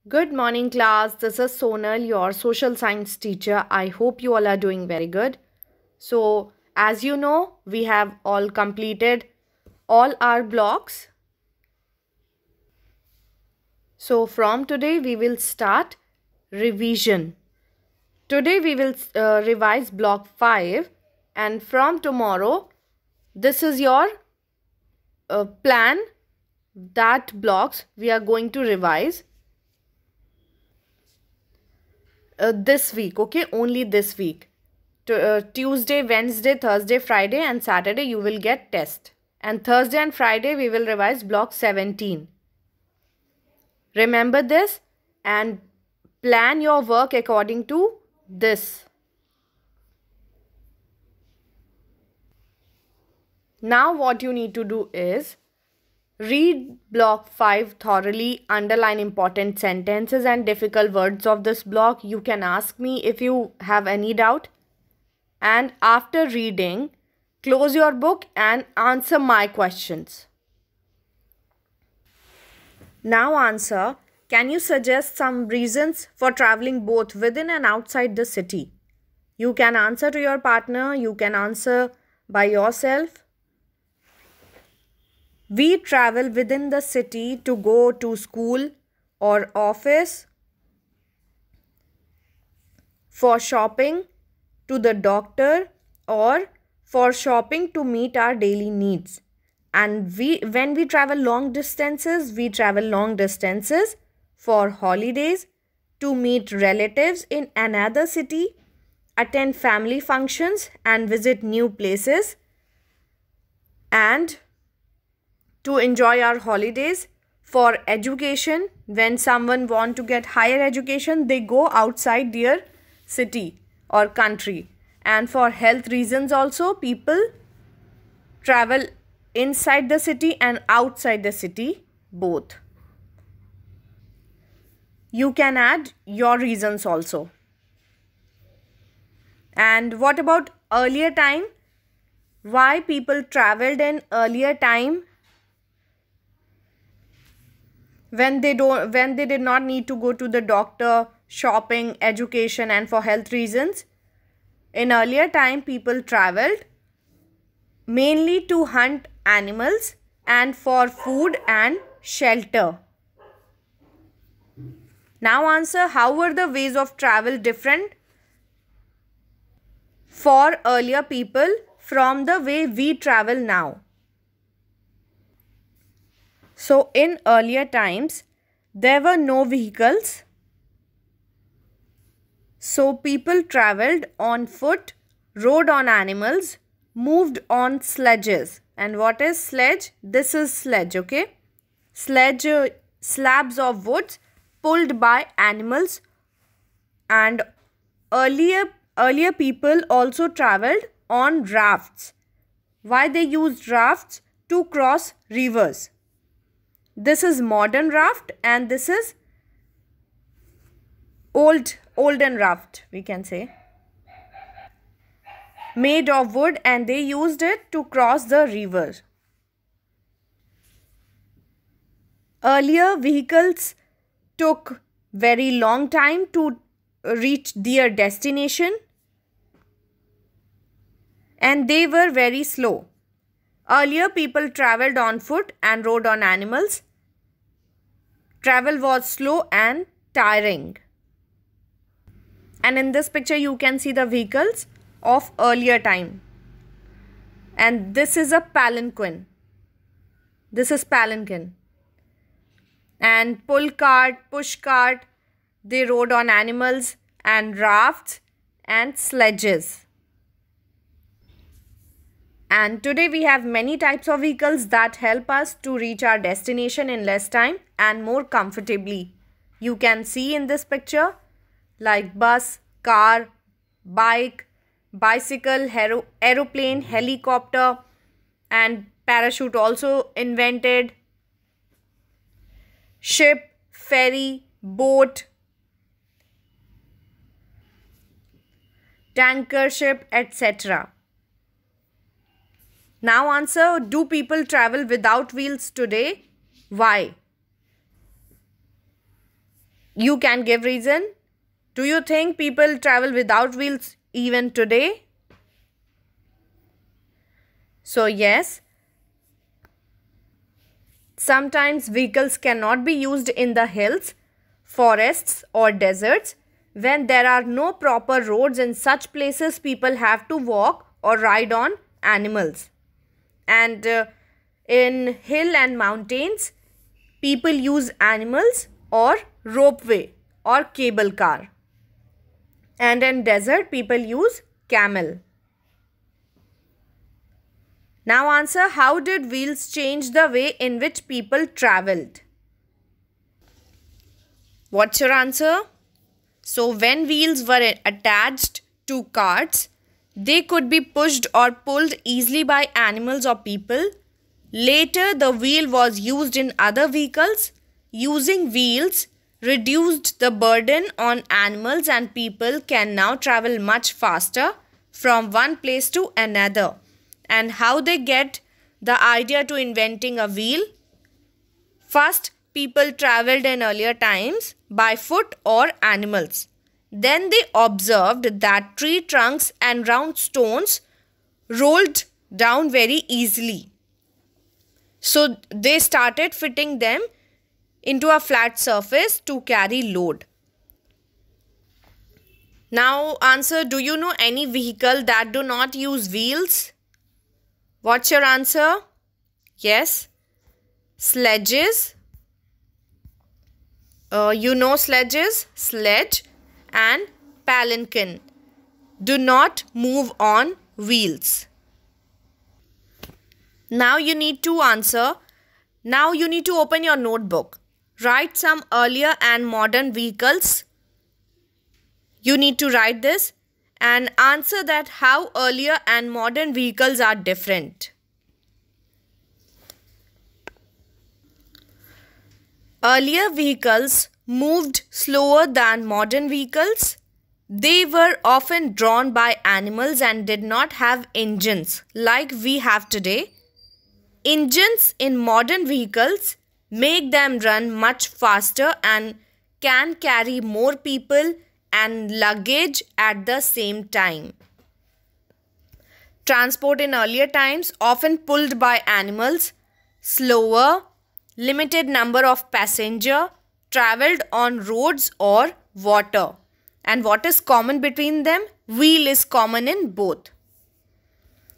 Good morning, class. This is Sonal, your social science teacher. I hope you all are doing very good. So, as you know, we have all completed all our blocks. So, from today, we will start revision. Today, we will revise block 5, and from tomorrow, this is your plan that blocks we are going to revise this week, okay? Only this week. Tuesday, Wednesday, Thursday, Friday and Saturday you will get test. And Thursday and Friday we will revise block 17. Remember this and plan your work according to this. Now what you need to do is read block 5 thoroughly, underline important sentences and difficult words of this block. You can ask me if you have any doubt. And after reading, close your book and answer my questions. Now answer, can you suggest some reasons for traveling both within and outside the city? You can answer to your partner, you can answer by yourself. We travel within the city to go to school or office, for shopping, to the doctor, or for shopping to meet our daily needs. And when we travel long distances for holidays, to meet relatives in another city, attend family functions and visit new places, and to enjoy our holidays. For education, when someone want to get higher education, they go outside their city or country. And for health reasons also, people travel inside the city and outside the city both. You can add your reasons also. And what about earlier time? Why people traveled in earlier time when they did not need to go to the doctor, shopping, education and for health reasons? In earlier time, people traveled mainly to hunt animals and for food and shelter. Now answer, how were the ways of travel different for earlier people from the way we travel now? So in earlier times, there were no vehicles. So people traveled on foot, rode on animals, moved on sledges. And what is sledge? This is sledge, okay? Sledge, slabs of woods pulled by animals. And earlier people also traveled on rafts. Why they used rafts? To cross rivers. This is modern raft and this is olden raft, we can say, made of wood, and they used it to cross the river. Earlier vehicles took very long time to reach their destination and they were very slow. Earlier people traveled on foot and rode on animals. Travel was slow and tiring. And in this picture you can see the vehicles of earlier time. And this is a palanquin. This is palanquin. And pull cart, push cart, they rode on animals, and rafts and sledges. And today we have many types of vehicles that help us to reach our destination in less time and more comfortably. You can see in this picture like bus, car, bike, bicycle, aeroplane, helicopter, and parachute also invented. Ship, ferry, boat, tanker ship, etc. Now answer, do people travel without wheels today? Why? You can give reason. Do you think people travel without wheels even today? So yes, sometimes vehicles cannot be used in the hills, forests or deserts. When there are no proper roads in such places, people have to walk or ride on animals. And in hill and mountains, people use animals or ropeway or cable car. And in desert, people use camel. Now answer, how did wheels change the way in which people traveled? What's your answer? So when wheels were attached to carts, they could be pushed or pulled easily by animals or people. Later, the wheel was used in other vehicles. Using wheels reduced the burden on animals, and people can now travel much faster from one place to another. And how they get the idea to inventing a wheel? First, people traveled in earlier times by foot or animals. Then they observed that tree trunks and round stones rolled down very easily. So they started fitting them into a flat surface to carry load. Now answer, do you know any vehicle that do not use wheels? What's your answer? Yes, sledges. You know sledges, sledge and palanquin do not move on wheels. Now you need to answer. Now you need to open your notebook. Write some earlier and modern vehicles. You need to write this and answer that how earlier and modern vehicles are different. Earlier vehicles moved slower than modern vehicles. They were often drawn by animals and did not have engines like we have today. Engines in modern vehicles make them run much faster and can carry more people and luggage at the same time. Transport in earlier times often pulled by animals, slower, limited number of passengers, travelled on roads or water. And what is common between them? Wheel is common in both.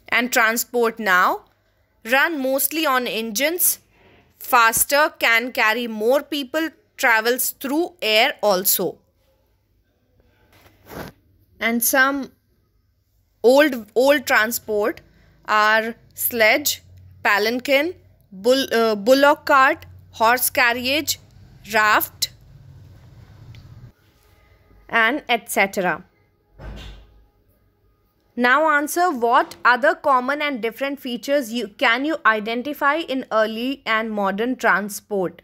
And transport now run mostly on engines, faster, can carry more people, travels through air also. And some old transport are sledge, palanquin, bullock cart, horse carriage, raft and etc. Now answer, what other common and different features can you identify in early and modern transport?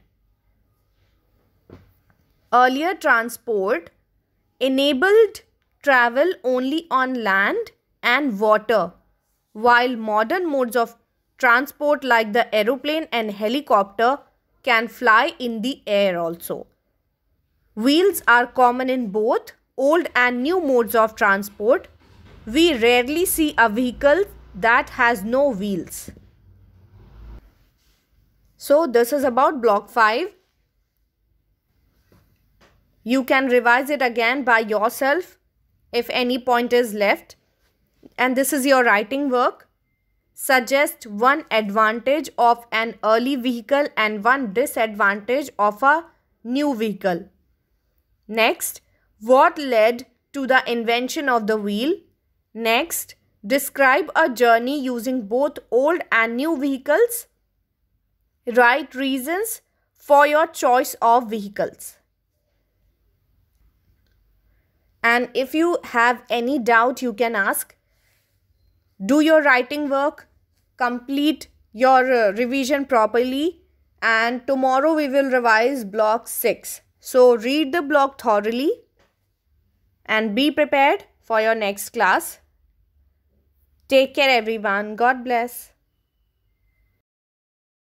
Earlier transport enabled travel only on land and water, while modern modes of transport like the aeroplane and helicopter can fly in the air also. Wheels are common in both old and new modes of transport. We rarely see a vehicle that has no wheels. So this is about block 5. You can revise it again by yourself if any point is left. And this is your writing work. Suggest one advantage of an early vehicle and one disadvantage of a new vehicle. Next, what led to the invention of the wheel? Next, describe a journey using both old and new vehicles. Write reasons for your choice of vehicles. And if you have any doubt, you can ask. Do your writing work, complete your revision properly, and tomorrow we will revise block 6. So read the block thoroughly and be prepared for your next class. Take care everyone. God bless.